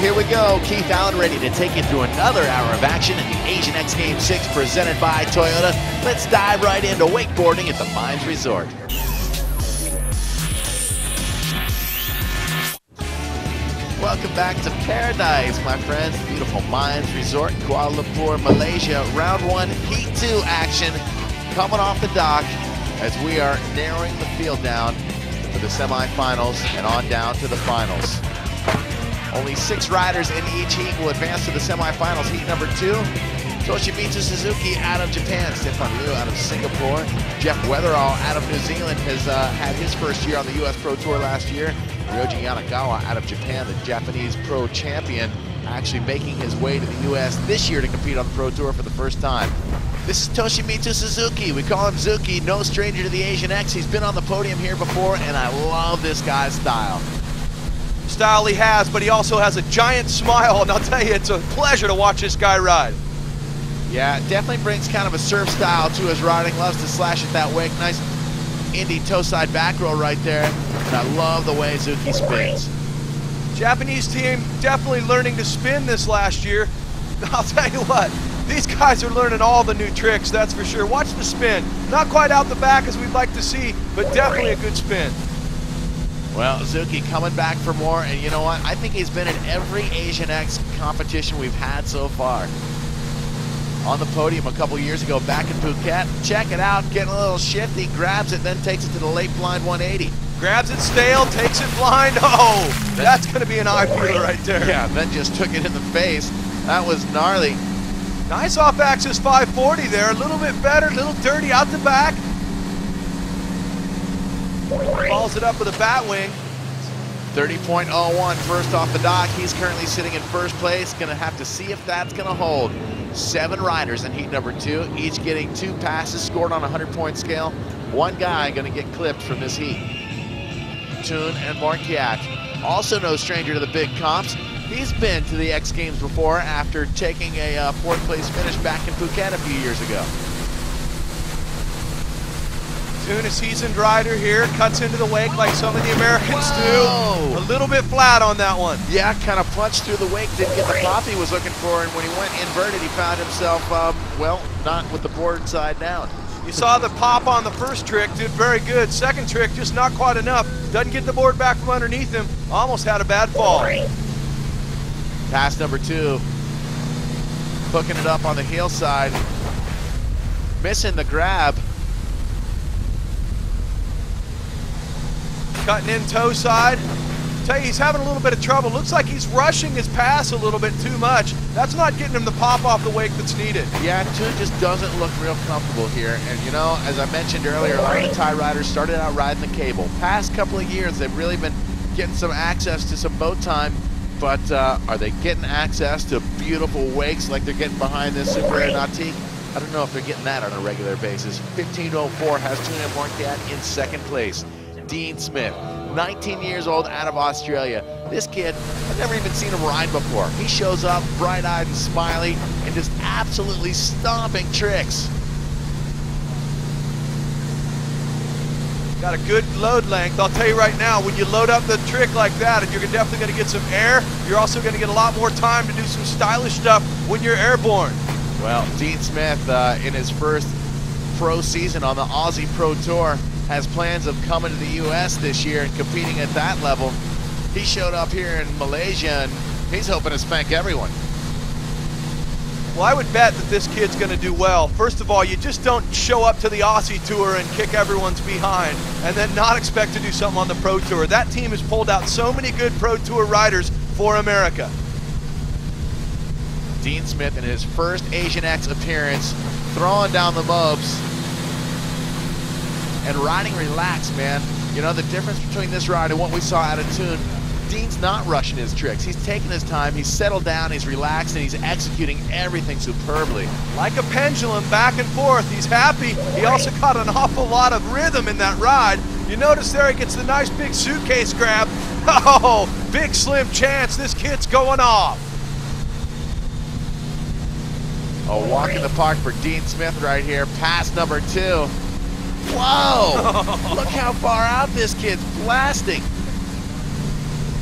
Here we go. Keith Allen ready to take you through another hour of action in the Asian X Games 6 presented by Toyota. Let's dive right into wakeboarding at the Mines Resort. Welcome back to paradise, my friends. Beautiful Mines Resort, Kuala Lumpur, Malaysia. Round 1, Heat 2 action coming off the dock as we are narrowing the field down for the semifinals and on down to the finals. Only 6 riders in each heat will advance to the semifinals. Heat number 2, Toshimitsu Suzuki out of Japan, Stefan Liu out of Singapore, Jeff Weatherall out of New Zealand has had his first year on the US Pro Tour last year. Ryoji Yanagawa out of Japan, the Japanese pro champion, actually making his way to the US this year to compete on the Pro Tour for the first time. This is Toshimitsu Suzuki. We call him Zuki, no stranger to the Asian X. He's been on the podium here before, and I love this guy's style. Style he has, but he also has a giant smile, and I'll tell you, it's a pleasure to watch this guy ride. Yeah, definitely brings kind of a surf style to his riding. Loves to slash at that wake. Nice Indy toe side back roll right there. And I love the way Zuki spins. Japanese team definitely learning to spin this last year. I'll tell you what, these guys are learning all the new tricks, that's for sure. Watch the spin. Not quite out the back as we'd like to see, but definitely a good spin. Well, Zuki coming back for more, and you know what? I think he's been in every Asian X competition we've had so far. On the podium a couple years ago back in Phuket. Check it out, getting a little shifty, grabs it, then takes it to the late blind 180. Grabs it stale, takes it blind. Oh, that's going to be an eye peeler right there. Yeah, then just took it in the face. That was gnarly. Nice off-axis 540 there, a little bit better, a little dirty out the back. Follows it up with a bat wing. 30.01 first off the dock. He's currently sitting in first place. Gonna have to see if that's gonna hold. 7 riders in heat number 2, each getting 2 passes scored on a 100-point scale. 1 guy gonna get clipped from this heat. Toon and Marquiat, also no stranger to the big comps. He's been to the X Games before after taking a 4th place finish back in Phuket a few years ago. Toon, a seasoned rider here, cuts into the wake like some of the Americans do. A little bit flat on that one. Yeah, kind of punched through the wake, didn't get the pop he was looking for, and when he went inverted, he found himself, well, not with the board side down. You saw the pop on the first trick, did very good. Second trick, just not quite enough. Doesn't get the board back from underneath him. Almost had a bad fall. Pass number 2, hooking it up on the heel side, missing the grab. Cutting in toe side. Tell you, he's having a little bit of trouble. Looks like he's rushing his pass a little bit too much. That's not getting him the pop off the wake that's needed. Yeah, Toon just doesn't look real comfortable here. And you know, as I mentioned earlier, a lot of the Thai riders started out riding the cable. Past couple of years, they've really been getting some access to some boat time. But are they getting access to beautiful wakes like they're getting behind this Super Aeronautique? I don't know if they're getting that on a regular basis. 15.04 has Toon and Marquiat in 2nd place. Dean Smith, 19 years old, out of Australia. This kid, I've never even seen him ride before. He shows up bright-eyed and smiley and just absolutely stomping tricks. Got a good load length. I'll tell you right now, when you load up the trick like that, and you're definitely going to get some air, you're also going to get a lot more time to do some stylish stuff when you're airborne. Well, Dean Smith, in his first pro season on the Aussie Pro Tour, has plans of coming to the U.S. this year and competing at that level. He showed up here in Malaysia, and he's hoping to spank everyone. Well, I would bet that this kid's going to do well. First of all, you just don't show up to the Aussie Tour and kick everyone's behind and then not expect to do something on the Pro Tour. That team has pulled out so many good Pro Tour riders for America. Dean Smith in his first Asian X appearance, throwing down the mobs and riding relaxed, man. You know, the difference between this ride and what we saw out of tune, Dean's not rushing his tricks. He's taking his time, he's settled down, he's relaxed, and he's executing everything superbly. Like a pendulum, back and forth. He's happy. He also got an awful lot of rhythm in that ride. You notice there he gets the nice big suitcase grab. Oh, big slim chance this kid's going off. A walk in the park for Dean Smith right here, pass number 2. Whoa! Look how far out this kid's blasting.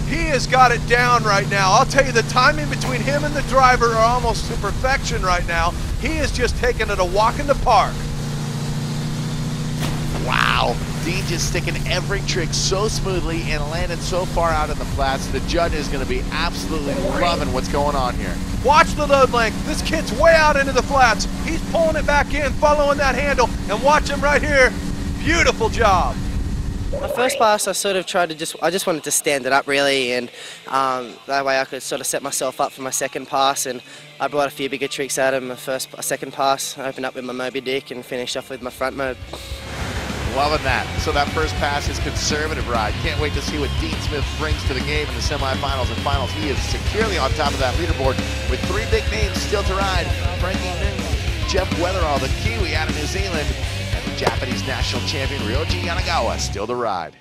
He has got it down right now. I'll tell you, the timing between him and the driver are almost to perfection right now. He is just taking it a walk in the park. Wow, Dean just sticking every trick so smoothly and landing so far out in the flats. The judge is going to be absolutely loving what's going on here. Watch the load length. This kid's way out into the flats. He's pulling it back in, following that handle, and watch him right here. Beautiful job. My first pass, I sort of tried to I just wanted to stand it up really, and that way I could sort of set myself up for my second pass, and I brought a few bigger tricks out of my second pass. I opened up with my Moby Dick and finished off with my front mob. Loving that. So that first pass is conservative ride. Can't wait to see what Dean Smith brings to the game in the semifinals and finals. He is securely on top of that leaderboard with 3 big names still to ride. Frankie New, Jeff Weatherall, the Kiwi out of New Zealand, and the Japanese national champion Ryoji Yanagawa still to ride.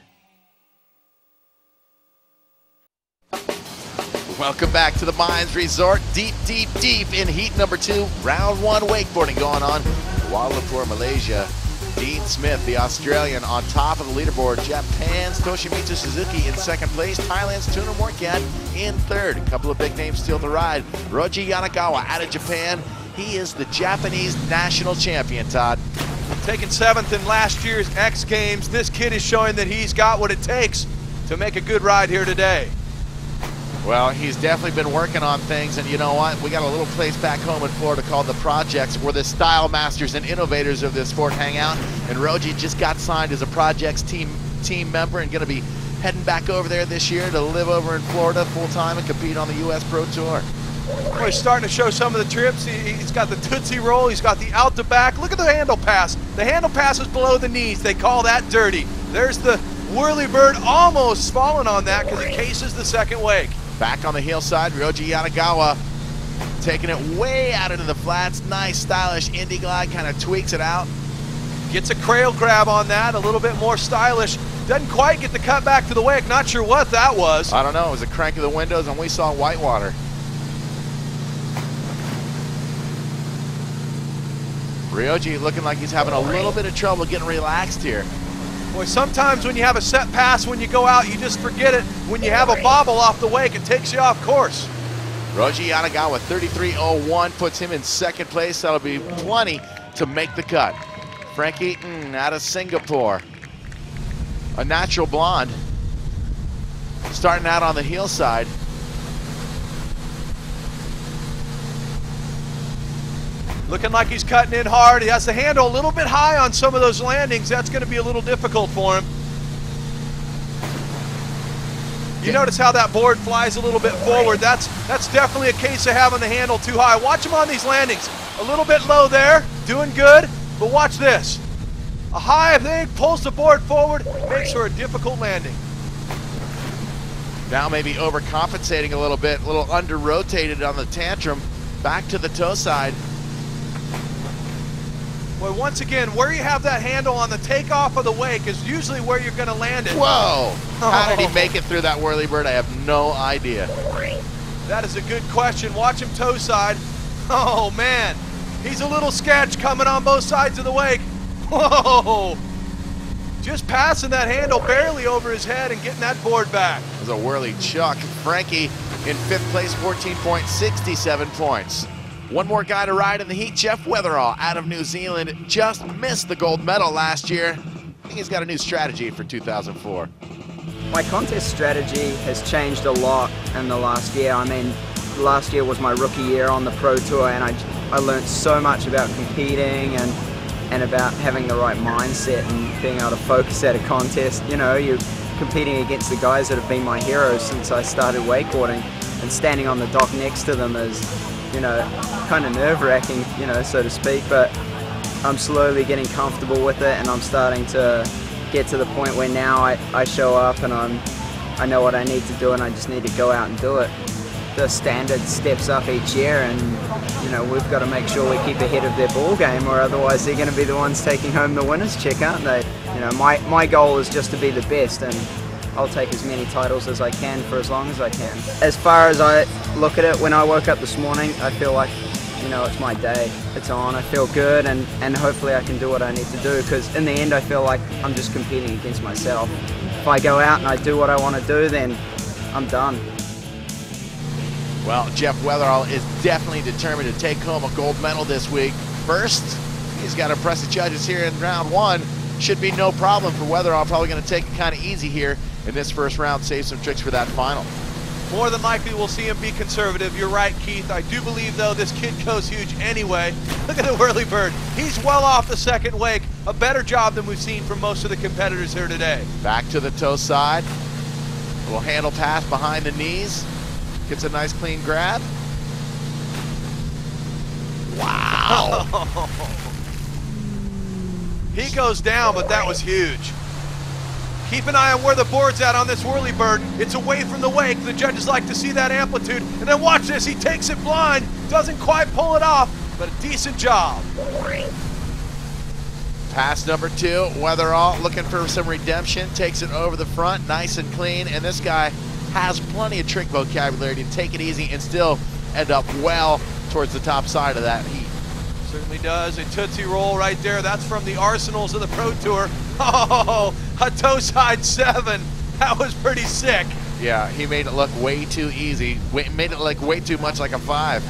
Welcome back to the Mines Resort. Deep, deep, deep in heat number 2. Round 1 wakeboarding going on. Kuala Lumpur, Malaysia. Dean Smith, the Australian, on top of the leaderboard. Japan's Toshimitsu Suzuki in second place. Thailand's Tuna Morkat in third. A couple of big names still to ride. Ryoji Yanagawa out of Japan. He is the Japanese national champion, Todd. Taking 7th in last year's X Games, this kid is showing that he's got what it takes to make a good ride here today. Well, he's definitely been working on things, and you know what? We got a little place back home in Florida called The Projects, where the style masters and innovators of this sport hang out, and Ryoji just got signed as a Projects team member and going to be heading back over there this year to live over in Florida full-time and compete on the U.S. Pro Tour. Well, he's starting to show some of the trips. He's got the Tootsie Roll, he's got the out to back. Look at the handle pass. The handle pass is below the knees. They call that dirty. There's the whirly bird, almost falling on that because it cases the second wake. Back on the heel side, Ryoji Yanagawa taking it way out into the flats. Nice, stylish Indy glide, kind of tweaks it out. Gets a cradle grab on that, a little bit more stylish. Doesn't quite get the cut back to the wake. Not sure what that was. I don't know. It was a crank of the windows, and we saw whitewater. Ryoji looking like he's having a little bit of trouble getting relaxed here. Boy, sometimes when you have a set pass, when you go out, you just forget it. When you have a bobble off the wake, it takes you off course. Ryoji Yanagawa, 33.01, puts him in second place. That'll be plenty to make the cut. Frankie Eaton out of Singapore, a natural blonde, starting out on the heel side. Looking like he's cutting in hard. He has the handle a little bit high on some of those landings. That's going to be a little difficult for him. You notice how that board flies a little bit forward. That's definitely a case of having the handle too high. Watch him on these landings. A little bit low there, doing good, but watch this. A high thing pulls the board forward, makes for a difficult landing. Now maybe overcompensating a little bit, a little under-rotated on the tantrum. Back to the toe side. Boy, once again, where you have that handle on the takeoff of the wake is usually where you're going to land it. Whoa! How did he make it through that whirly bird? I have no idea. That is a good question. Watch him toe side. Oh, man. He's a little sketch coming on both sides of the wake. Whoa! Just passing that handle barely over his head and getting that board back. It was a whirly chuck. Frankie in 5th place, 14.67 points. One more guy to ride in the heat, Jeff Weatherall out of New Zealand. Just missed the gold medal last year. I think he's got a new strategy for 2004. My contest strategy has changed a lot in the last year. I mean, last year was my rookie year on the Pro Tour, and I learned so much about competing and about having the right mindset and being able to focus at a contest. You know, you're competing against the guys that have been my heroes since I started wakeboarding, and standing on the dock next to them is you know, kind of nerve-wracking, you know, so to speak, but I'm slowly getting comfortable with it, and I'm starting to get to the point where now I show up and I know what I need to do, and I just need to go out and do it. The standard steps up each year, and you know, we've got to make sure we keep ahead of their ball game, or otherwise they're going to be the ones taking home the winner's check, aren't they? You know, my goal is just to be the best, and I'll take as many titles as I can for as long as I can. As far as I look at it, when I woke up this morning, I feel like, you know, it's my day. It's on. I feel good, and hopefully I can do what I need to do, because in the end I feel like I'm just competing against myself. If I go out and I do what I want to do, then I'm done. Well, Jeff Weatherall is definitely determined to take home a gold medal this week. First, he's got to impress the judges here in round one. Should be no problem for Weatherall. Probably going to take it kind of easy here in this first round, save some tricks for that final. More than likely we'll see him be conservative. You're right, Keith. I do believe, though, this kid goes huge anyway. Look at the whirlybird. He's well off the second wake. A better job than we've seen from most of the competitors here today. Back to the toe side. A little handle pass behind the knees. Gets a nice clean grab. Wow. He goes down, but that was huge. Keep an eye on where the board's at on this whirlybird. It's away from the wake. The judges like to see that amplitude. And then watch this, he takes it blind. Doesn't quite pull it off, but a decent job. Pass number two, Weatherall looking for some redemption. Takes it over the front, nice and clean. And this guy has plenty of trick vocabulary to take it easy and still end up well towards the top side of that heat. Certainly does. A Tootsie Roll right there. That's from the arsenals of the Pro Tour. Oh, a toe side 7. That was pretty sick. Yeah, he made it look way too easy. Made it look way too much like a 5.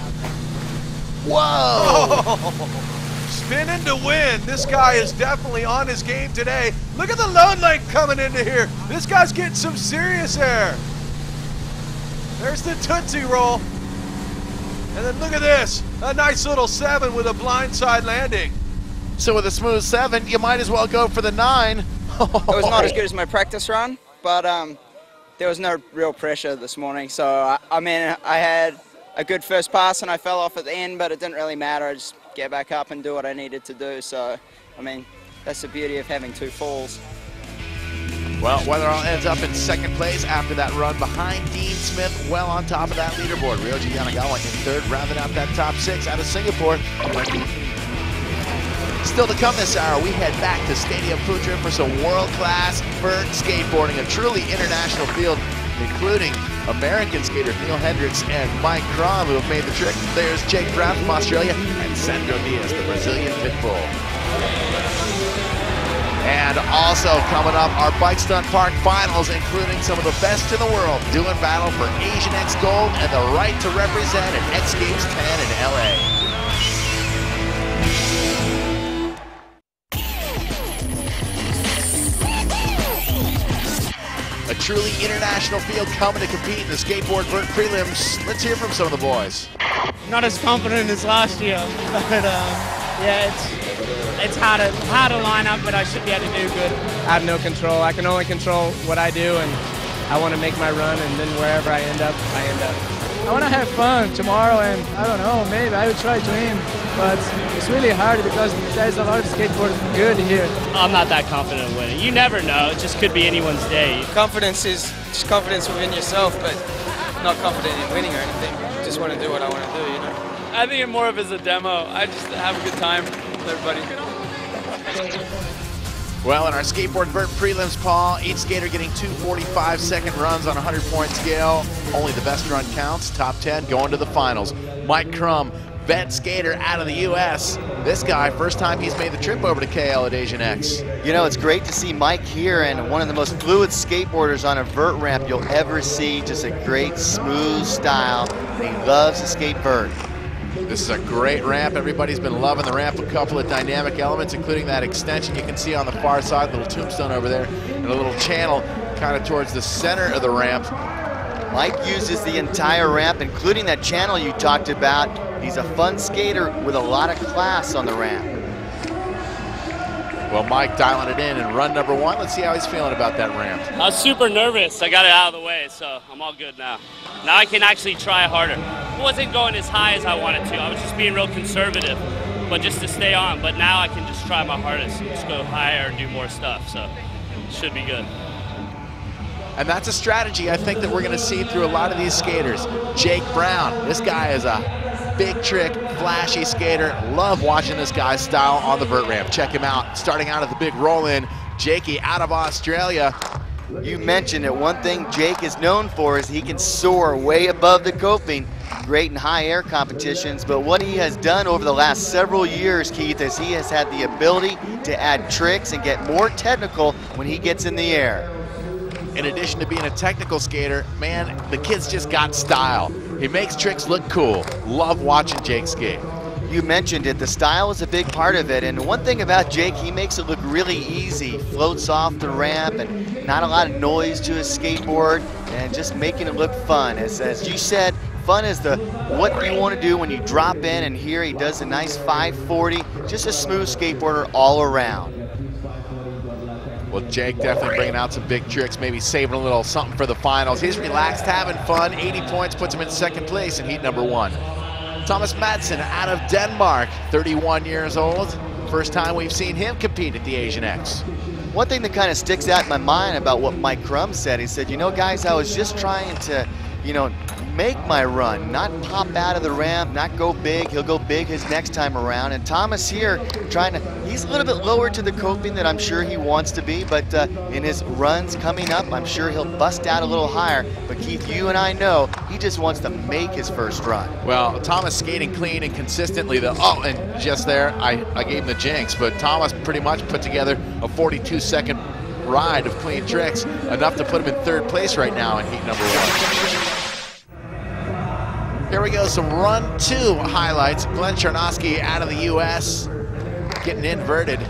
Whoa! Oh, spinning to win. This guy is definitely on his game today. Look at the load length coming into here. This guy's getting some serious air. There's the Tootsie Roll. And then look at this, a nice little 7 with a blindside landing. So with a smooth 7, you might as well go for the 9. It was not as good as my practice run, but there was no real pressure this morning. So, I mean, I had a good first pass and I fell off at the end, but it didn't really matter. I just get back up and do what I needed to do. So, I mean, that's the beauty of having 2 falls. Well, Weatherall ends up in second place after that run behind Dean Smith, well on top of that leaderboard. Ryoji Yanagawa in third, rounding out that top 6 out of Singapore. Still to come this hour, we head back to Stadium Putra for some world-class vert skateboarding, a truly international field, including American skaters Neil Hendricks and Mike Crom, who have made the trick. There's Jake Brown from Australia and Sandro Diaz, the Brazilian pitbull. And also coming up, our Bike Stunt Park finals, including some of the best in the world, doing battle for Asian X Gold and the right to represent at X Games 10 in LA. A truly international field coming to compete in the skateboard vert prelims. Let's hear from some of the boys. Not as confident as last year, but yeah, it's hard to line up, but I should be able to do good. I have no control. I can only control what I do, and I want to make my run, and then wherever I end up, I end up. I want to have fun tomorrow, and I don't know, maybe I will try to win, but it's really hard because there's a lot of skateboarders good here. I'm not that confident in winning. You never know. It just could be anyone's day. Confidence is just confidence within yourself, but not confident in winning or anything. Just want to do what I want to do, you know. I think it more of as a demo. I just have a good time with everybody. Well, in our skateboard vert prelims, Paul, each skater getting 2 45-second runs on a 100-point scale. Only the best run counts. Top 10 going to the finals. Mike Crum, vet skater out of the U.S. This guy, first time he's made the trip over to KL at Asian X. You know, it's great to see Mike here, and one of the most fluid skateboarders on a vert ramp you'll ever see. Just a great, smooth style, and he loves to skate vert. This is a great ramp. Everybody's been loving the ramp. A couple of dynamic elements, including that extension you can see on the far side, little tombstone over there, and a little channel kind of towards the center of the ramp. Mike uses the entire ramp, including that channel you talked about. He's a fun skater with a lot of class on the ramp. Well, Mike dialing it in run number 1. Let's see how he's feeling about that ramp. I was super nervous. I got it out of the way, so I'm all good now. Now I can actually try harder. wasn't going as high as I wanted to. I was just being real conservative, but just to stay on. But now I can just try my hardest and just go higher and do more stuff. So it should be good. And that's a strategy I think that we're gonna see through a lot of these skaters. Jake Brown, this guy is a big trick, flashy skater. Love watching this guy's style on the vert ramp. Check him out, starting out at the big roll-in. Jakey out of Australia. You mentioned it, one thing Jake is known for is he can soar way above the coping. Great in high air competitions, but what he has done over the last several years, Keith, is he has had the ability to add tricks and get more technical when he gets in the air. In addition to being a technical skater, man, the kid's just got style. He makes tricks look cool. Love watching Jake skate. You mentioned it, the style is a big part of it, and one thing about Jake, he makes it look really easy. Floats off the ramp and not a lot of noise to his skateboard and just making it look fun. As you said, fun is what you want to do when you drop in, and here he does a nice 540, just a smooth skateboarder all around. Well, Jake definitely bringing out some big tricks, maybe saving a little something for the finals. He's relaxed, having fun. 80 points puts him in second place in heat number 1. Thomas Madsen out of Denmark, 31 years old. First time we've seen him compete at the Asian X. One thing that kind of sticks out in my mind about what Mike Crum said, he said, you know, guys, I was just trying to, you know, make my run, not pop out of the ramp, not go big. He'll go big his next time around. And Thomas here he's a little bit lower to the coping than I'm sure he wants to be, but in his runs coming up, I'm sure he'll bust out a little higher. But Keith, you and I know he just wants to make his first run. Well, Thomas skating clean and consistently though. Oh, and just there, I gave him the jinx, but Thomas pretty much put together a 42-second ride of clean tricks, enough to put him in third place right now in heat number 1. Here we go, some run 2 highlights. Glenn Charnosky out of the US, getting inverted.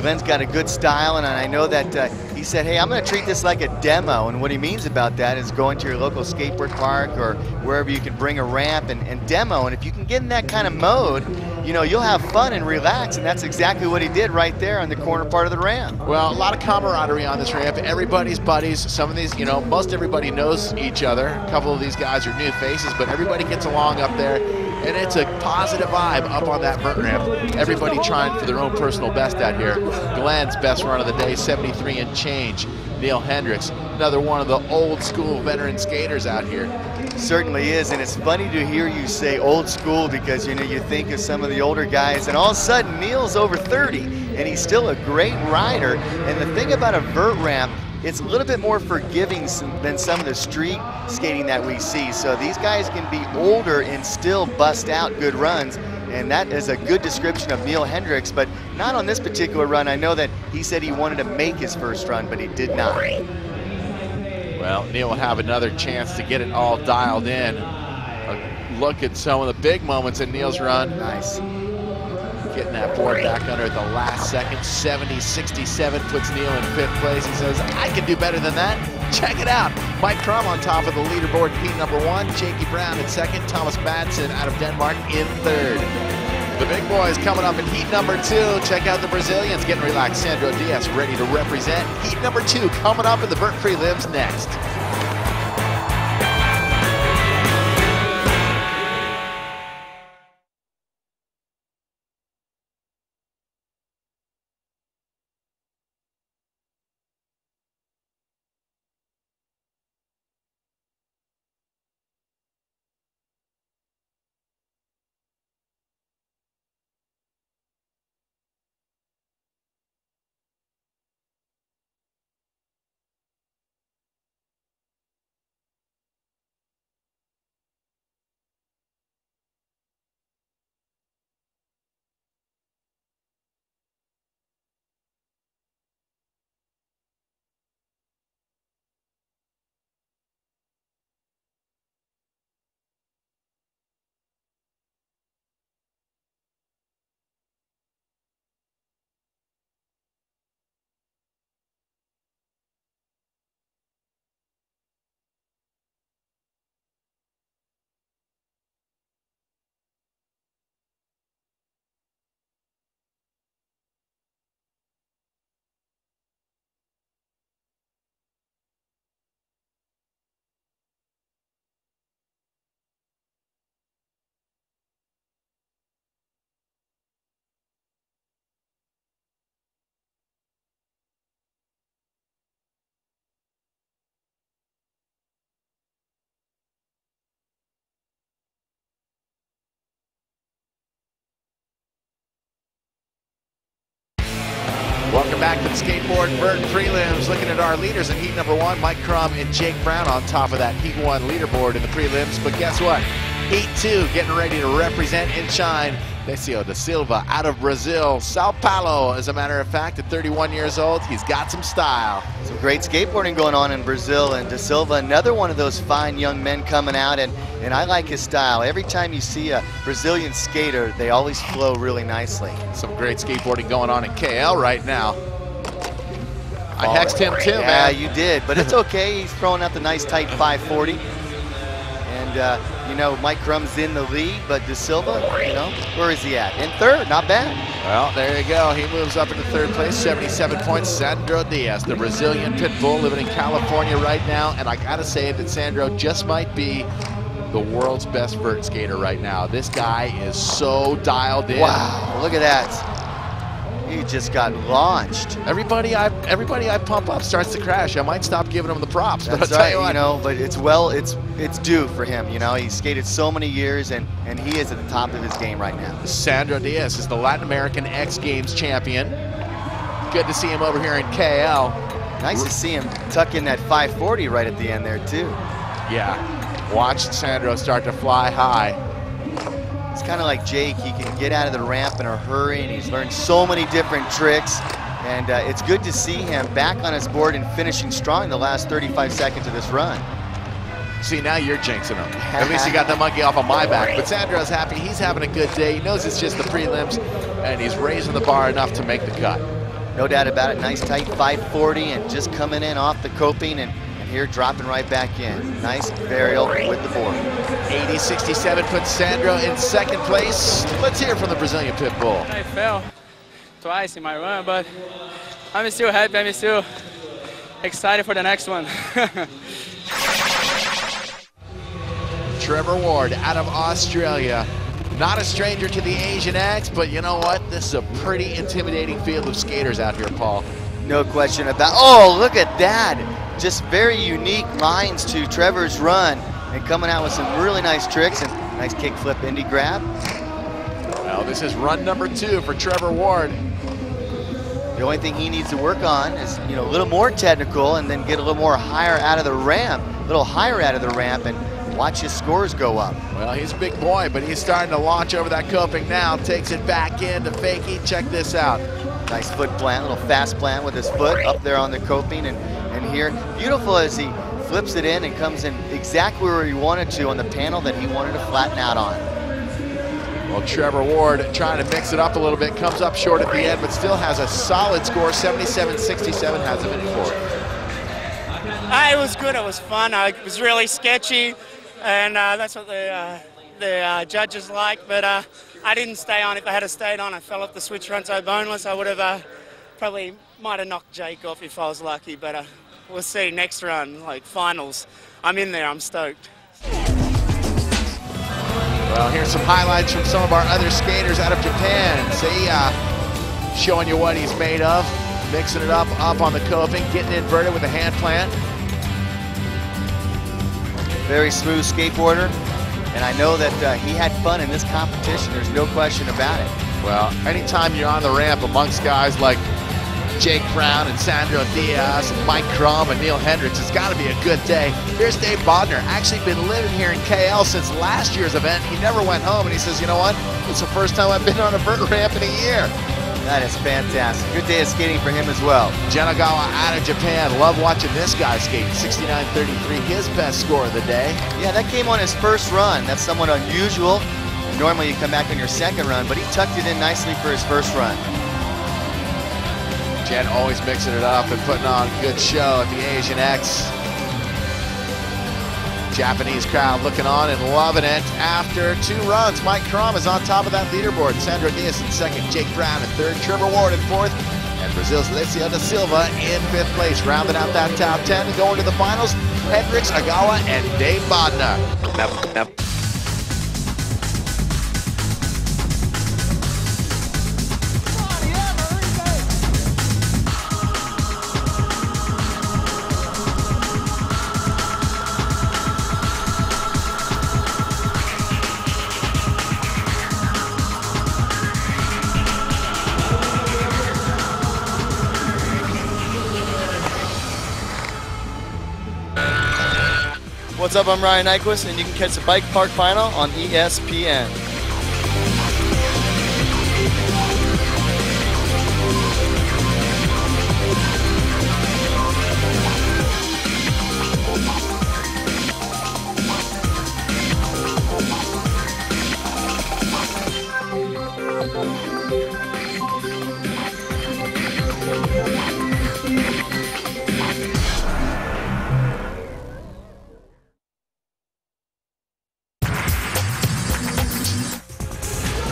Glenn's got a good style, and I know that he said, hey, I'm gonna treat this like a demo, and what he means about that is going to your local skateboard park or wherever you can bring a ramp and demo, and if you can get in that kind of mode, you know, you'll have fun and relax, and that's exactly what he did right there on the corner part of the ramp. Well, a lot of camaraderie on this ramp. Everybody's buddies. Some of these, you know, most everybody knows each other. A couple of these guys are new faces, but everybody gets along up there, and it's a positive vibe up on that vert ramp. Everybody trying for their own personal best out here. Glenn's best run of the day, 73 and change. Neil Hendricks, another one of the old school veteran skaters out here. Certainly is, and it's funny to hear you say old school because, you know, you think of some of the older guys, and all of a sudden Neil's over 30, and he's still a great rider. And the thing about a vert ramp, it's a little bit more forgiving than some of the street skating that we see. So these guys can be older and still bust out good runs, and that is a good description of Neil Hendricks, but not on this particular run. I know that he said he wanted to make his first run, but he did not. Well, Neil will have another chance to get it all dialed in. A look at some of the big moments in Neil's run. Nice. Getting that board back under at the last second. 70-67 puts Neil in 5th place. He says, I can do better than that. Check it out. Mike Crum on top of the leaderboard in heat number 1. Jakey Brown in 2nd. Thomas Madsen out of Denmark in 3rd. The big boys coming up in heat number 2. Check out the Brazilians getting relaxed. Sandro Diaz ready to represent. Heat number 2 coming up in the vert prelims next. Welcome back to the skateboard vert prelims. Looking at our leaders in heat number 1, Mike Crum and Jake Brown on top of that heat 1 leaderboard in the prelims. But guess what? Heat 2 getting ready to represent and shine. Decio da Silva out of Brazil, Sao Paulo, as a matter of fact, at 31 years old. He's got some style. Some great skateboarding going on in Brazil, and da Silva, another one of those fine young men coming out, and I like his style. Every time you see a Brazilian skater, they always flow really nicely. Some great skateboarding going on in KL right now. I hexed him too, man. Yeah, you did, but it's okay. He's throwing out the nice tight 540. And, you know, Mike Crum's in the lead, but da Silva, you know, where is he at? In third, not bad. Well, there you go. He moves up into third place, 77 points. Sandro Diaz, the Brazilian pit bull, living in California right now. And I gotta say that Sandro just might be the world's best vert skater right now. This guy is so dialed in. Wow, look at that. He just got launched. Everybody I pump up starts to crash. I might stop giving him the props. That's but I'll right, tell you what, you know, but it's due for him. You know, he's skated so many years, and he is at the top of his game right now. Sandro Diaz is the Latin American X Games champion. Good to see him over here in KL. Nice to see him tuck in that 540 right at the end there too. Yeah, watch Sandro start to fly high. It's kind of like Jake. He can get out of the ramp in a hurry, and he's learned so many different tricks. And it's good to see him back on his board and finishing strong the last 35 seconds of this run. See, now you're jinxing him. At least you got the monkey off of my back. But Sandro's happy. He's having a good day. He knows it's just the prelims, and he's raising the bar enough to make the cut. No doubt about it. Nice tight 540, and just coming in off the coping, and here dropping right back in. Nice burial with the board. 80-67 puts Sandro in second place. Let's hear from the Brazilian pit bull. I fell twice in my run, but I'm still happy. I'm still excited for the next one. Trevor Ward out of Australia. Not a stranger to the Asian X, but you know what? This is a pretty intimidating field of skaters out here, Paul. No question about. Oh, look at that. Just very unique lines to Trevor's run, and coming out with some really nice tricks and nice kick flip indie grab. Well, this is run number 2 for Trevor Ward. The only thing he needs to work on is, you know, a little more technical, and then get a little more higher out of the ramp, and watch his scores go up. Well, he's a big boy, but he's starting to launch over that coping now. Takes it back in to fakie. Check this out. Nice foot plant, a little fast plant with his foot up there on the coping, and here, beautiful as he flips it in and comes in exactly where he wanted to on the panel that he wanted to flatten out on. Well, Trevor Ward trying to mix it up a little bit, comes up short at the end, but still has a solid score, 77-67, has him in fourth. It was good, it was fun, it was really sketchy, and that's what the judges like, but I didn't stay on. If I had stayed on, I fell off the switch run so boneless, I would have probably might have knocked Jake off if I was lucky, but we'll see next run, like finals. I'm in there, I'm stoked. Well, here's some highlights from some of our other skaters out of Japan. See, showing you what he's made of, mixing it up on the coping, getting inverted with a hand plant. Very smooth skateboarder, and I know that he had fun in this competition. There's no question about it. Well, anytime you're on the ramp amongst guys like Jake Brown and Sandro Diaz and Mike Crum and Neil Hendricks, it's got to be a good day. Here's Dave Bodner, actually been living here in KL since last year's event. He never went home, and he says, you know what? It's the first time I've been on a vert ramp in a year. That is fantastic. Good day of skating for him as well. Jenagawa out of Japan. Love watching this guy skate. 69.33, his best score of the day. Yeah, that came on his first run. That's somewhat unusual. Normally you come back on your second run, but he tucked it in nicely for his first run. Jen always mixing it up and putting on a good show at the Asian X. Japanese crowd looking on and loving it. After 2 runs, Mike Crum is on top of that leaderboard. Sandro Diaz in second, Jake Brown in third, Trevor Ward in fourth, and Brazil's Decio da Silva in 5th place. Rounding out that top 10 and going to the finals, Hendricks, Agawa, and Dave Bodner. What's up? I'm Ryan Nyquist, and you can catch the Bike Park Final on ESPN.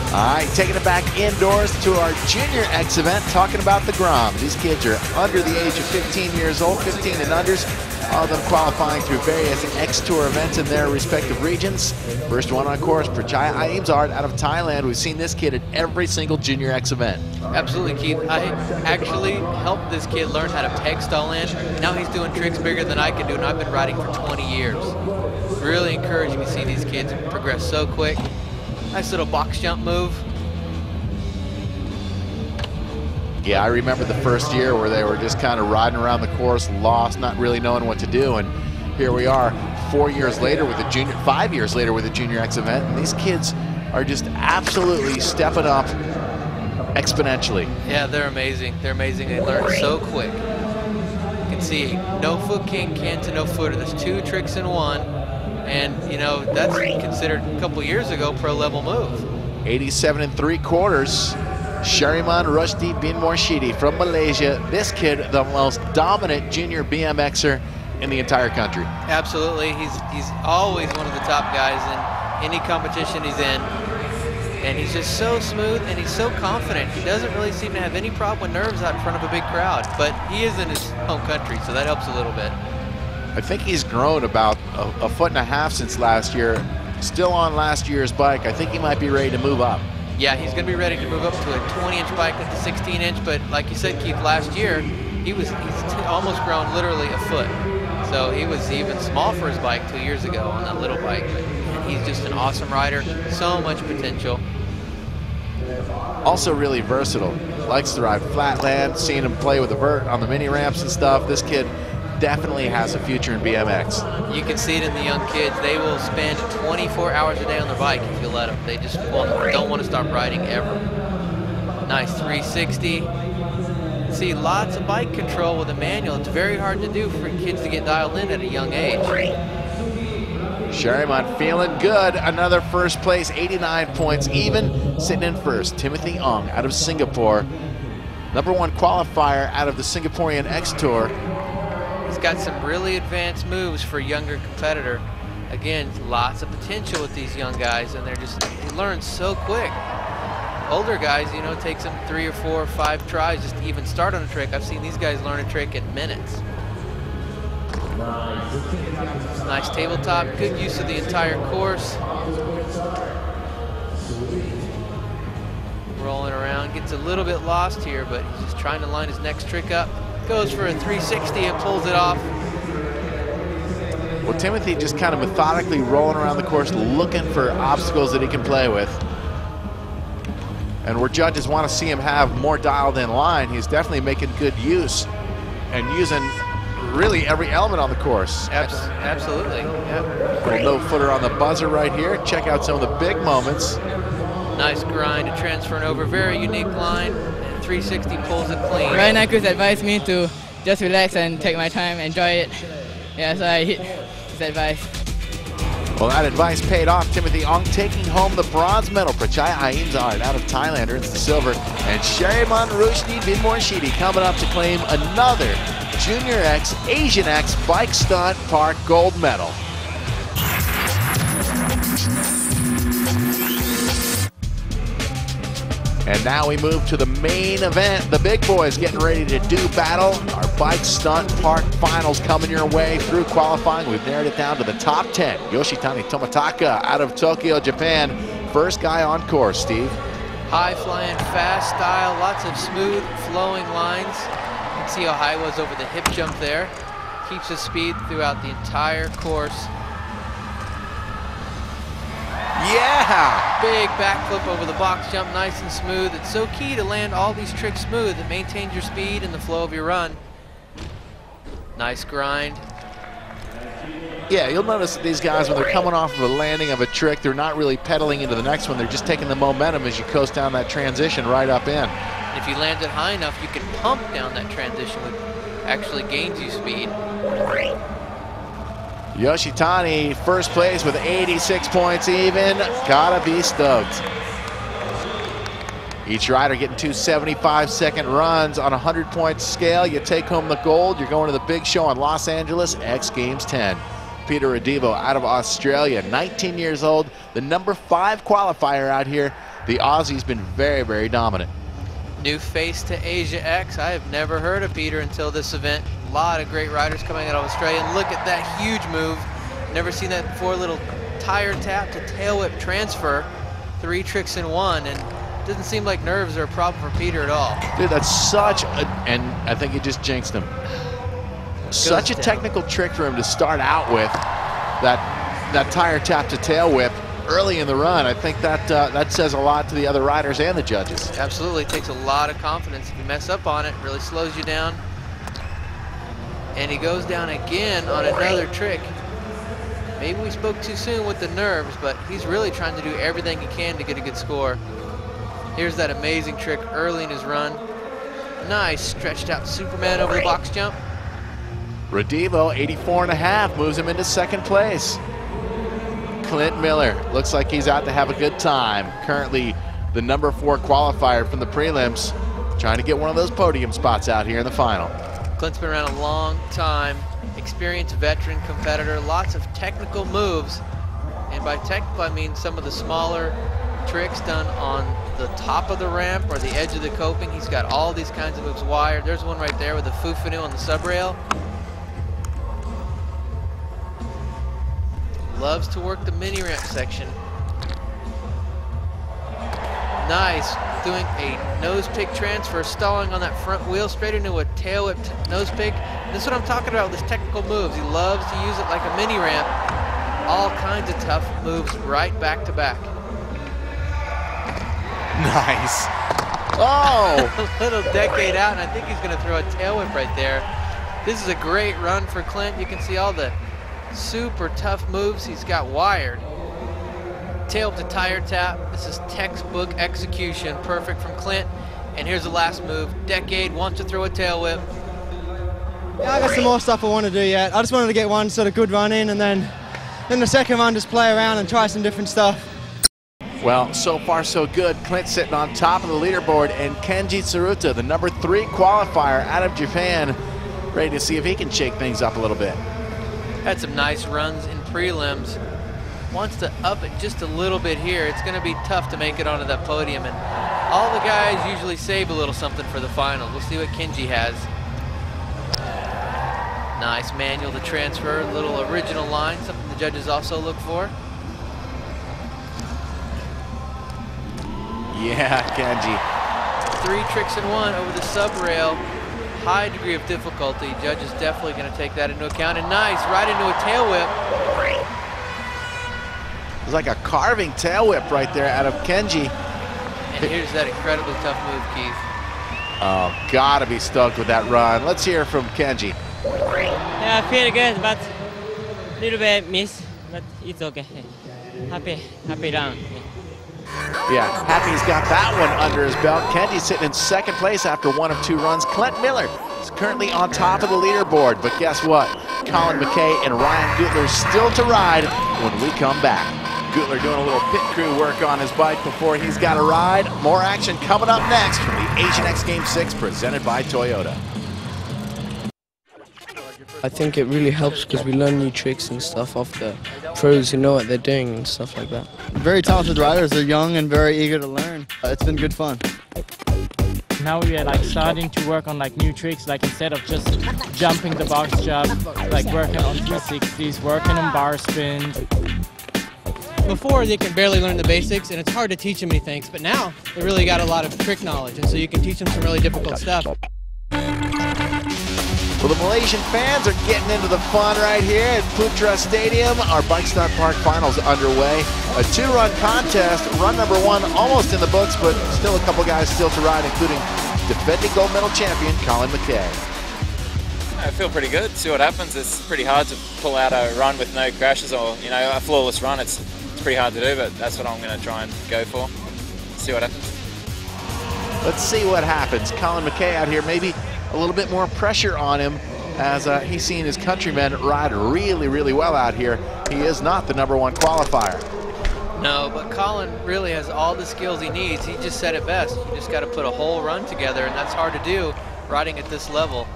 All right, taking it back indoors to our Junior X event, talking about the Grom. These kids are under the age of 15 years old, 15 and unders, all of them qualifying through various X Tour events in their respective regions. First one on course, Putra out of Thailand. We've seen this kid at every single Junior X event. Absolutely, Keith. I actually helped this kid learn how to peg stall in. Now he's doing tricks bigger than I can do, and I've been riding for 20 years. Really encouraging to see these kids progress so quick. Nice little box jump move. Yeah, I remember the first year where they were just kind of riding around the course, lost, not really knowing what to do. And here we are 4 years later with a Junior, 5 years later with a Junior X event. And these kids are just absolutely stepping up exponentially. Yeah, they're amazing. They're amazing. They learn so quick. You can see no foot king, can to no footer. There's 2 tricks in one. And, you know, that's considered a couple years ago pro-level move. 87 3/4. Shariman Rushdie bin Morshidi from Malaysia. This kid, the most dominant junior BMXer in the entire country. Absolutely. He's always one of the top guys in any competition he's in. And he's just so smooth and he's so confident. He doesn't really seem to have any problem with nerves out in front of a big crowd. But he is in his home country, so that helps a little bit. I think he's grown about a foot and a half since last year. Still on last year's bike. I think he might be ready to move up. Yeah, he's going to be ready to move up to a 20-inch bike at the 16-inch. But like you said, Keith, last year he's almost grown literally a foot. So he was even small for his bike 2 years ago on that little bike. But he's just an awesome rider. So much potential. Also really versatile. Likes to ride flatland. Seeing him play with the vert on the mini ramps and stuff. This kid definitely has a future in BMX. You can see it in the young kids. They will spend 24 hours a day on their bike if you let them. They just don't want to stop riding ever. Nice 360. See, lots of bike control with a manual. It's very hard to do for kids to get dialed in at a young age. Shariman feeling good. Another first place, 89 points even, sitting in first. Timothy Ong out of Singapore. #1 qualifier out of the Singaporean X Tour. He's got some really advanced moves for a younger competitor. Again, lots of potential with these young guys, and they learn so quick. Older guys, you know, it takes them 3 or 4 or 5 tries just to even start on a trick. I've seen these guys learn a trick in minutes. Nice tabletop, good use of the entire course. Rolling around, gets a little bit lost here, but he's just trying to line his next trick up. Goes for a 360 and pulls it off. Well, Timothy just kind of methodically rolling around the course looking for obstacles that he can play with. And where judges want to see him have more dialed in line, he's definitely making good use and using really every element on the course. Absolutely. Yeah. Little no footer on the buzzer right here. Check out some of the big moments. Nice grind to transfer over, very unique line. 360 pulls it clean. Ryan Nyquist advised me to just relax and take my time, enjoy it. Yeah, so I hit his advice. Well, that advice paid off. Timothy Ong taking home the bronze medal. Prachai Aimzard out of Thailand earns the silver. And Shariman Rushdie bin Morshidi coming up to claim another Junior X, Asian X Bike Stunt Park gold medal. And now we move to the main event. The big boys getting ready to do battle. Our Bike Stunt Park finals coming your way through qualifying. We've narrowed it down to the top 10. Yoshitani Tomataka out of Tokyo, Japan. First guy on course, Steve. High flying, fast style, lots of smooth flowing lines. You can see how high he was over the hip jump there. Keeps his speed throughout the entire course. Yeah! Big backflip over the box jump, nice and smooth. It's so key to land all these tricks smooth. It maintains your speed and the flow of your run. Nice grind. Yeah, you'll notice that these guys, when they're coming off of a landing of a trick, they're not really pedaling into the next one. They're just taking the momentum as you coast down that transition right up in. If you land it high enough, you can pump down that transition, which actually gains you speed. Yoshitani, first place with 86 points even. Gotta be stoked. Each rider getting 2 75-second runs on a 100-point scale. You take home the gold. You're going to the big show in Los Angeles, X Games 10. Peter Radivo out of Australia, 19 years old, the number 5 qualifier out here. The Aussie's been very, very dominant. New face to Asia X. I have never heard of Peter until this event. A lot of great riders coming out of Australia. And look at that huge move. Never seen that before. Little tire tap to tail whip transfer. 3 tricks in 1. And doesn't seem like nerves are a problem for Peter at all. Dude, that's such a, and I think he just jinxed him. Such a technical trick for him to start out with, that tire tap to tail whip early in the run. I think that that says a lot to the other riders and the judges. Absolutely, it takes a lot of confidence. If you mess up on it, it really slows you down. And he goes down again on another trick. Maybe we spoke too soon with the nerves, but he's really trying to do everything he can to get a good score. Here's that amazing trick early in his run. Nice stretched out Superman over the box jump. Radivo, 84.5, moves him into second place. Clint Miller looks like he's out to have a good time. Currently the number 4 qualifier from the prelims, trying to get one of those podium spots out here in the final. Clint's been around a long time, experienced veteran competitor, lots of technical moves. And by technical, I mean some of the smaller tricks done on the top of the ramp or the edge of the coping. He's got all these kinds of moves wired. There's one right there with the foo-foo on the subrail. Loves to work the mini ramp section. Nice, doing a nose pick transfer, stalling on that front wheel straight into a tail whip nose pick. This is what I'm talking about with his technical moves. He loves to use it like a mini ramp. All kinds of tough moves right back to back. Nice. Oh! A little decade out, and I think he's going to throw a tail whip right there. This is a great run for Clint. You can see all the super tough moves he's got wired. Tail to tire tap. This is textbook execution. Perfect from Clint. And here's the last move. Decade wants to throw a tail whip. Yeah, I got some more stuff I want to do yet. I just wanted to get one sort of good run in, and then the second one just play around and try some different stuff. Well, so far so good. Clint sitting on top of the leaderboard, and Kenji Tsuruta, the number 3 qualifier out of Japan, ready to see if he can shake things up a little bit. Had some nice runs in prelims. Wants to up it just a little bit here. It's going to be tough to make it onto that podium, and all the guys usually save a little something for the final. We'll see what Kenji has. Nice manual to transfer, a little original line, something the judges also look for. Yeah, Kenji. 3 tricks in 1 over the sub rail. High degree of difficulty. Judges definitely going to take that into account. And nice, right into a tail whip. It's like a carving tail whip right there out of Kenji. And here's that incredibly tough move, Keith. Oh, gotta be stoked with that run. Let's hear from Kenji. Yeah, I feel good, but a little bit miss, but it's okay. Happy round. Yeah, happy's got that one under his belt. Kenji's sitting in second place after 1 of 2 runs. Clint Miller is currently on top of the leaderboard, but guess what? Colin McKay and Ryan Gutler still to ride when we come back. Gutler doing a little pit crew work on his bike before he's got a ride. More action coming up next from the Asian X Games 6 presented by Toyota. I think it really helps because we learn new tricks and stuff off the pros who know what they're doing and stuff like that. Very talented riders. They're young and very eager to learn. It's been good fun. Now we are like starting to work on like new tricks, like instead of just jumping the box jump, like working on 360s, working on bar spins. Before, they can barely learn the basics, and it's hard to teach them many things, but now they really got a lot of trick knowledge, and so you can teach them some really difficult stuff. Well, the Malaysian fans are getting into the fun right here at Putra Stadium. Our Bike Start Park Finals underway. A 2-run contest. Run number 1 almost in the books, but still a couple guys still to ride, including defending gold medal champion Colin McKay. I feel pretty good. See what happens. It's pretty hard to pull out a run with no crashes or, you know, a flawless run. It's pretty hard to do, but that's what I'm going to try and go for. See what happens. Let's see what happens. Colin McKay out here, maybe a little bit more pressure on him as he's seen his countrymen ride really, really well out here. He is not the #1 qualifier. No, but Colin really has all the skills he needs. He just said it best. You just got to put a whole run together, and that's hard to do riding at this level.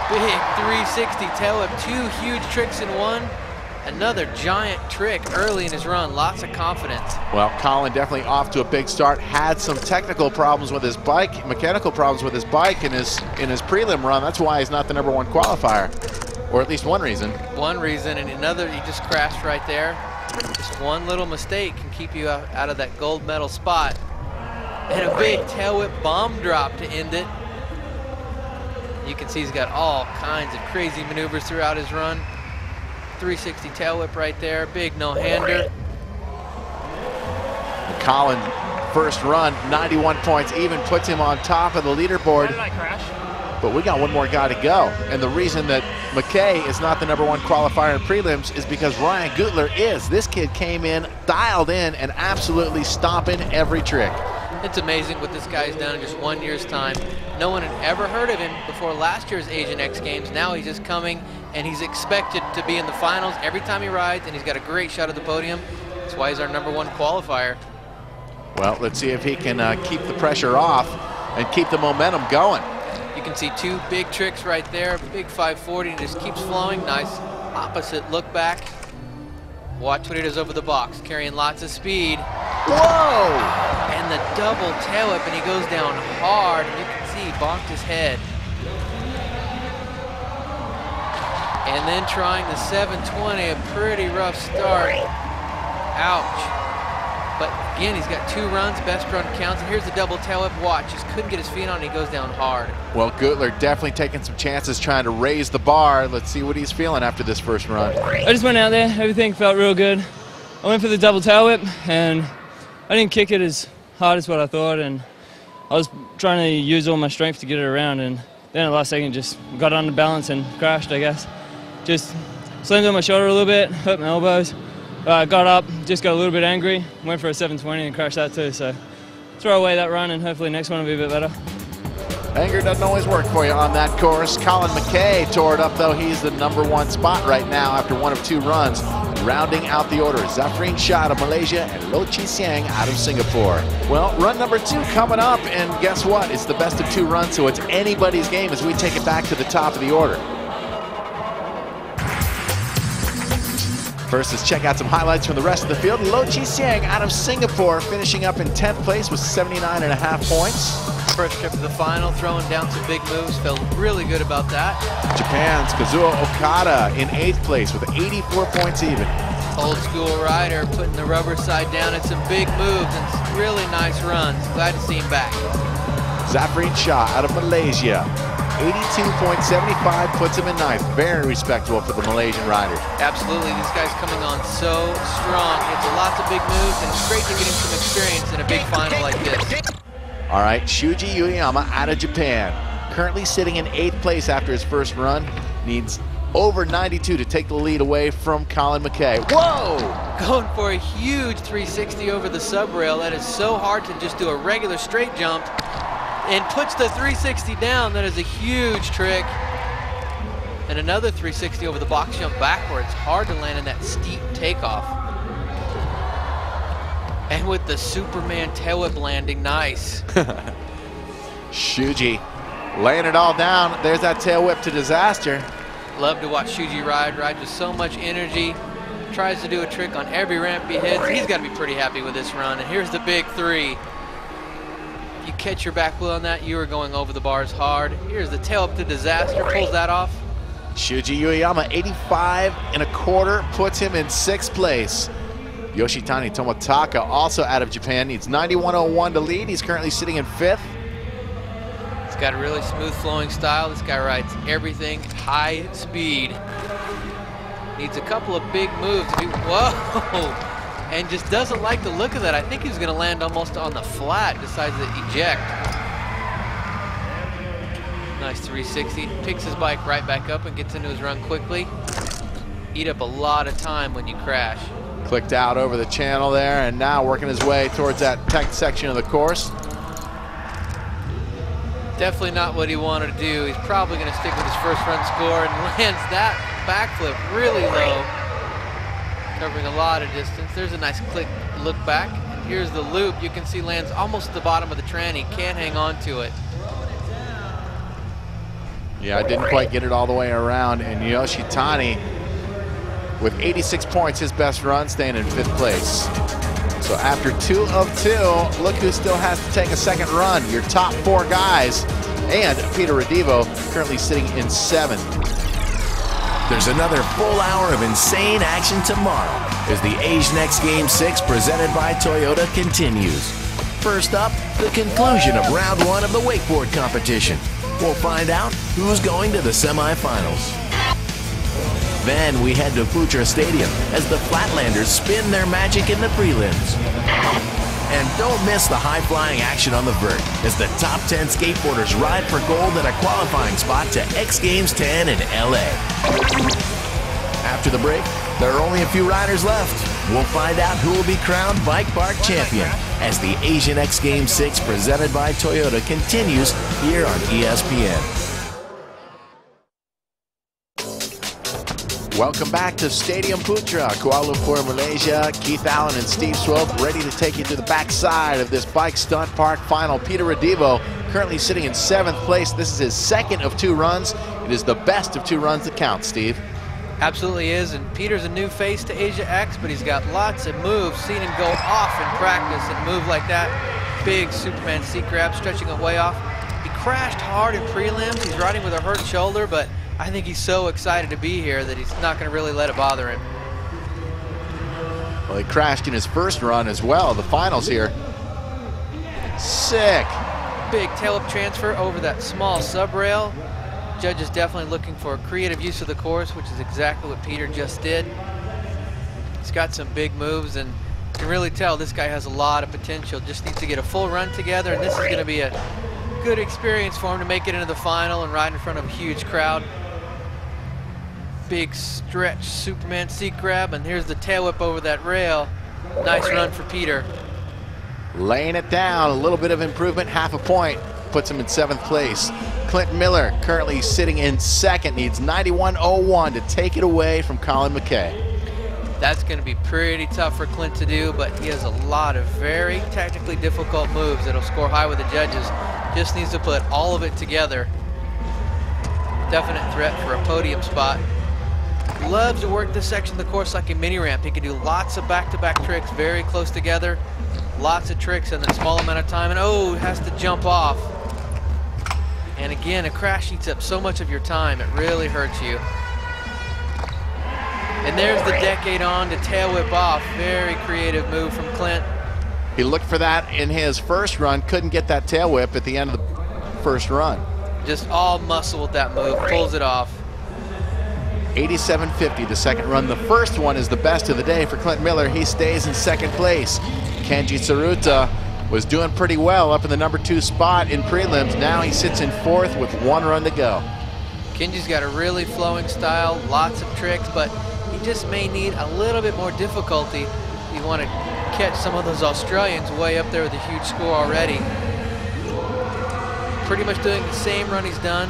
Big 360 tail whip, 2 huge tricks in one. Another giant trick early in his run, lots of confidence. Well, Colin definitely off to a big start. Had some technical problems with his bike, mechanical problems with his bike in his prelim run. That's why he's not the #1 qualifier, or at least one reason. One reason, and another, he just crashed right there. Just one little mistake can keep you out of that gold medal spot. And a big tail whip bomb drop to end it. You can see he's got all kinds of crazy maneuvers throughout his run. 360 tail whip right there, big no-hander. Colin, first run, 91 points, even puts him on top of the leaderboard. Why did I crash? But we got one more guy to go. And the reason that McKay is not the #1 qualifier in prelims is because Ryan Gutler is. This kid came in, dialed in, and absolutely stomping every trick. It's amazing what this guy's done in just 1 year's time. No one had ever heard of him before last year's Asian X Games. Now he's just coming, and he's expected to be in the finals every time he rides, and he's got a great shot at the podium. That's why he's our #1 qualifier. Well, let's see if he can keep the pressure off and keep the momentum going. You can see 2 big tricks right there, big 540, and just keeps flowing. Nice opposite look back. Watch what he does over the box, carrying lots of speed. Whoa! And the double tail whip, and he goes down hard, and you can see he bonked his head. And then trying the 720, a pretty rough start. Ouch. But again, he's got 2 runs, best run counts, and here's the double tail whip. Watch, just couldn't get his feet on, and he goes down hard. Well, Gutler definitely taking some chances trying to raise the bar. Let's see what he's feeling after this first run. I just went out there, everything felt real good. I went for the double tail whip, and I didn't kick it as hard as what I thought, and I was trying to use all my strength to get it around, and then at the last second just got under balance and crashed, I guess. Just slammed on my shoulder a little bit, hurt my elbows. Got up, just got a little bit angry, went for a 720 and crashed that too, so throw away that run and hopefully next one will be a bit better. Anger doesn't always work for you on that course. Colin McKay tore it up though. He's the #1 spot right now after 1 of 2 runs. Rounding out the order, Zafreen Shah out of Malaysia and Lo Chi Siang out of Singapore. Well, run #2 coming up, and guess what? It's the best of 2 runs, so it's anybody's game as we take it back to the top of the order. First, let's check out some highlights from the rest of the field. Lo Chi Siang out of Singapore finishing up in 10th place with 79.5 points. First trip to the final, throwing down some big moves, felt really good about that. Japan's Kazuo Okada in 8th place with 84 points even. Old school rider putting the rubber side down at some big moves and some really nice runs. Glad to see him back. Zafreen Shah out of Malaysia. 82.75 puts him in 9th. Very respectable for the Malaysian rider. Absolutely, this guy's coming on so strong. It's lots of big moves, and it's great to get him some experience in a big final like this. All right, Shuji Uyama out of Japan. Currently sitting in 8th place after his first run. Needs over 92 to take the lead away from Colin McKay. Whoa! Going for a huge 360 over the sub rail. That is so hard to just do a regular straight jump. And puts the 360 down. That is a huge trick. And another 360 over the box jump backwards. Hard to land in that steep takeoff. And with the Superman tail whip landing, nice. Shuji laying it all down. There's that tail whip to disaster. Love to watch Shuji ride with so much energy. Tries to do a trick on every ramp he hits. He's got to be pretty happy with this run. And here's the big 3. If you catch your back wheel on that, you are going over the bars hard. Here's the tail up to disaster, pulls that off. Shuji Uyama, 85.25, puts him in 6th place. Yoshitani Tomotaka, also out of Japan, needs 91.01 to lead. He's currently sitting in 5th. He's got a really smooth flowing style. This guy rides everything high speed. Needs a couple of big moves. Whoa! And just doesn't like the look of that. I think he's going to land almost on the flat, decides to eject. Nice 360. Picks his bike right back up and gets into his run quickly. Eat up a lot of time when you crash. Clicked out over the channel there, and now working his way towards that tech section of the course. Definitely not what he wanted to do. He's probably going to stick with his first run score and lands that backflip really low, covering a lot of distance. There's a nice click look back. And here's the loop. You can see lands almost at the bottom of the tranny. Can't hang on to it. Yeah, I didn't quite get it all the way around, and Yoshitani with 86 points, his best run, staying in 5th place. So after 2 of 2, look who still has to take a second run. Your top 4 guys, and Peter Redivo currently sitting in 7th. There's another full hour of insane action tomorrow as the Asian X Games 6 presented by Toyota continues. First up, the conclusion of round 1 of the wakeboard competition. We'll find out who's going to the semifinals. Then we head to Putra Stadium as the Flatlanders spin their magic in the prelims. And don't miss the high-flying action on the vert as the top 10 skateboarders ride for gold at a qualifying spot to X Games 10 in LA. After the break, there are only a few riders left. We'll find out who will be crowned Bike Park champion as the Asian X Games 6 presented by Toyota continues here on ESPN. Welcome back to Stadium Putra, Kuala Lumpur, Malaysia. Keith Allen and Steve Swope ready to take you to the backside of this bike stunt park final. Peter Redivo currently sitting in 7th place. This is his 2nd of 2 runs. It is the best of 2 runs that count, Steve. Absolutely is, and Peter's a new face to Asia X, but he's got lots of moves. Seen him go off in practice and move like that. Big Superman seat grab, stretching it way off. He crashed hard in prelims. He's riding with a hurt shoulder, but I think he's so excited to be here that he's not going to really let it bother him. Well, he crashed in his first run as well, the finals here. Sick. Big tail whip transfer over that small sub rail. Judge is definitely looking for a creative use of the course, which is exactly what Peter just did. He's got some big moves, and you can really tell this guy has a lot of potential. Just needs to get a full run together, and this is going to be a good experience for him to make it into the final and ride in front of a huge crowd. Big stretch Superman seat grab, and here's the tail whip over that rail. Nice run for Peter. Laying it down, a little bit of improvement, half a point, puts him in 7th place. Clint Miller currently sitting in 2nd, needs 91.01 to take it away from Colin McKay. That's going to be pretty tough for Clint to do, but he has a lot of very technically difficult moves that'll score high with the judges. Just needs to put all of it together. Definite threat for a podium spot. Loves to work this section of the course like a mini ramp. He can do lots of back-to-back tricks very close together. Lots of tricks in a small amount of time, and oh, has to jump off. And again, a crash eats up so much of your time, it really hurts you. And there's the decade on to tail whip off. Very creative move from Clint. He looked for that in his first run, couldn't get that tail whip at the end of the first run. Just all muscle with that move, pulls it off. 87.50 the second run. The first one is the best of the day for Clint Miller. He stays in 2nd place. Kenji Tsuruta was doing pretty well up in the number 2 spot in prelims. Now he sits in 4th with 1 run to go. Kenji's got a really flowing style, lots of tricks, but he just may need a little bit more difficulty. You want to catch some of those Australians way up there with a huge score already. Pretty much doing the same run he's done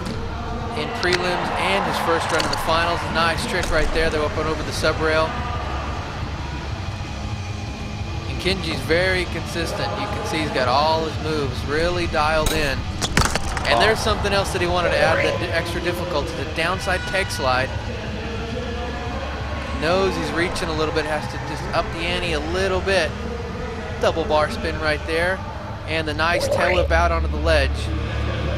in prelims and his first run in the finals. Nice trick right there. They're up and over the sub rail. And Kenji's very consistent. You can see he's got all his moves really dialed in. And there's something else that he wanted to add, that extra difficulty, the downside peg slide. Knows he's reaching a little bit, has to just up the ante a little bit. Double bar spin right there. And the nice tail whip out onto the ledge.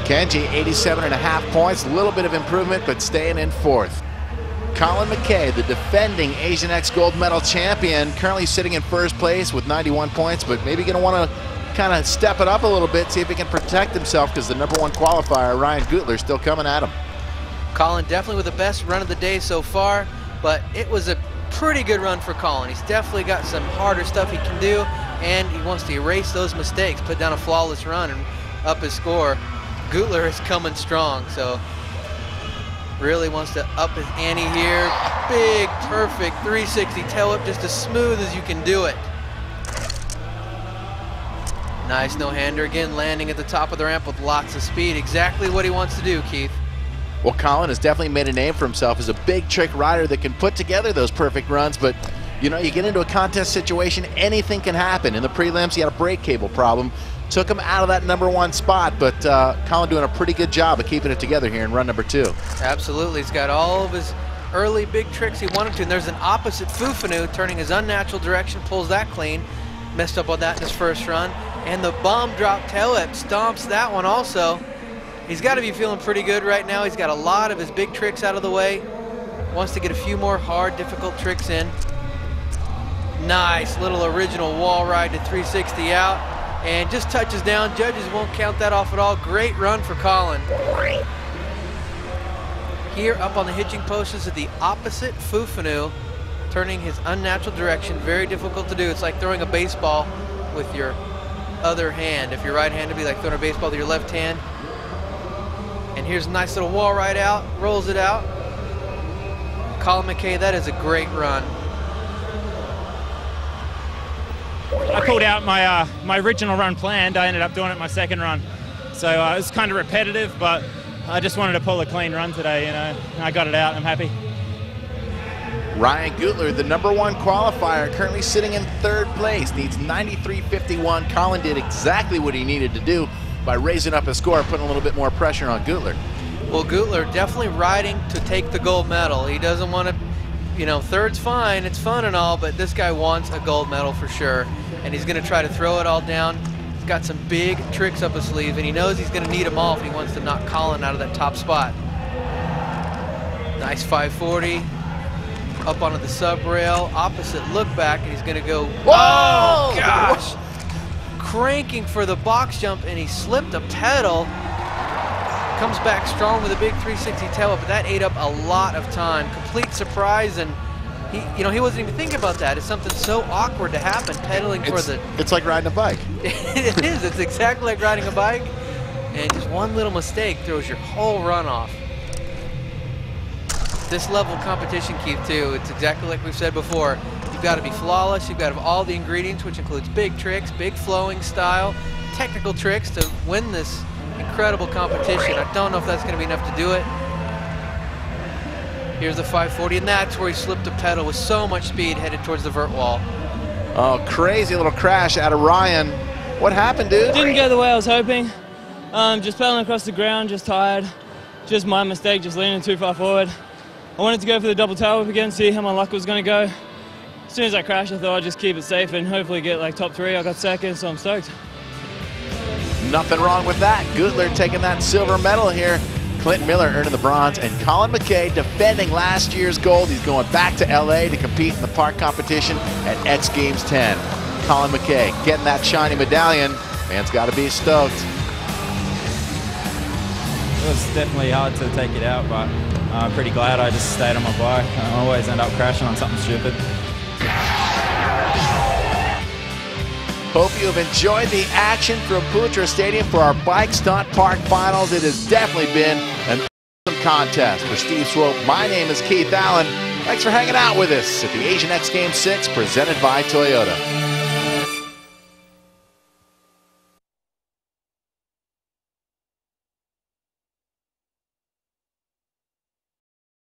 Kenji, 87.5 points, a little bit of improvement, but staying in 4th. Colin McKay, the defending Asian X gold medal champion, currently sitting in 1st place with 91 points, but maybe going to want to kind of step it up a little bit, see if he can protect himself, because the number 1 qualifier, Ryan Gutler, still coming at him. Colin definitely with the best run of the day so far, but it was a pretty good run for Colin. He's definitely got some harder stuff he can do, and he wants to erase those mistakes, put down a flawless run and up his score. Gutler is coming strong, so really wants to up his ante here. Big, perfect 360 tail whip, just as smooth as you can do it. Nice no-hander again, landing at the top of the ramp with lots of speed. Exactly what he wants to do, Keith. Well, Colin has definitely made a name for himself as a big trick rider that can put together those perfect runs, but you know, you get into a contest situation, anything can happen. In the prelims, he had a brake cable problem. Took him out of that #1 spot, but Colin doing a pretty good job of keeping it together here in run number 2. Absolutely, he's got all of his early big tricks he wanted to, and there's an opposite Fufanu, turning his unnatural direction, pulls that clean. Messed up on that in his first run. And the bomb drop tail whip stomps that one also. He's got to be feeling pretty good right now. He's got a lot of his big tricks out of the way. Wants to get a few more hard, difficult tricks in. Nice little original wall ride to 360 out. And just touches down. Judges won't count that off at all. Great run for Colin. Here up on the hitching post is the opposite Fufanu, turning his unnatural direction. Very difficult to do. It's like throwing a baseball with your other hand. If you're right-handed, it'd be like throwing a baseball with your left hand. And here's a nice little wall ride out, rolls it out. Colin McKay, that is a great run. I pulled out my original run planned. I ended up doing it my second run. So it was kind of repetitive, but I just wanted to pull a clean run today, you know. I got it out, I'm happy. Ryan Gutler, the #1 qualifier, currently sitting in 3rd place, needs 93.51. Colin did exactly what he needed to do by raising up his score, putting a little bit more pressure on Gutler. Well, Gutler definitely riding to take the gold medal. He doesn't want to, you know, 3rd's fine, it's fun and all, but this guy wants a gold medal for sure. And he's going to try to throw it all down. He's got some big tricks up his sleeve, and he knows he's going to need them all if he wants to knock Colin out of that top spot. Nice 540. Up onto the sub rail, opposite look back, and he's going to go, whoa! Oh gosh! Cranking for the box jump, and he slipped a pedal. Comes back strong with a big 360 tail whip, but that ate up a lot of time. Complete surprise, and he wasn't even thinking about that. It's something so awkward to happen, pedaling for the... It's like riding a bike. It is. It's exactly like riding a bike, and just one little mistake throws your whole run off. This level of competition, Keith, too, it's exactly like we've said before. You've got to be flawless. You've got to have all the ingredients, which includes big tricks, big flowing style, technical tricks to win this incredible competition. I don't know if that's going to be enough to do it. Here's the 540, and that's where he slipped a pedal with so much speed headed towards the vert wall. Oh, crazy little crash out of Ryan. What happened, dude? Didn't go the way I was hoping. Just pedaling across the ground, just tired. Just my mistake, just leaning too far forward. I wanted to go for the double tail whip again, see how my luck was going to go. As soon as I crashed, I thought I'd just keep it safe and hopefully get like top 3. I got second, so I'm stoked. Nothing wrong with that. Gutler taking that silver medal here. Clinton Miller earning the bronze, and Colin McKay defending last year's gold. He's going back to LA to compete in the park competition at X Games 10. Colin McKay getting that shiny medallion. Man's got to be stoked. It was definitely hard to take it out, but I'm pretty glad I just stayed on my bike. I always end up crashing on something stupid. Hope you have enjoyed the action from Putra Stadium for our Bike Stunt Park Finals. It has definitely been an awesome contest. For Steve Swope, my name is Keith Allen. Thanks for hanging out with us at the Asian X Games 6 presented by Toyota.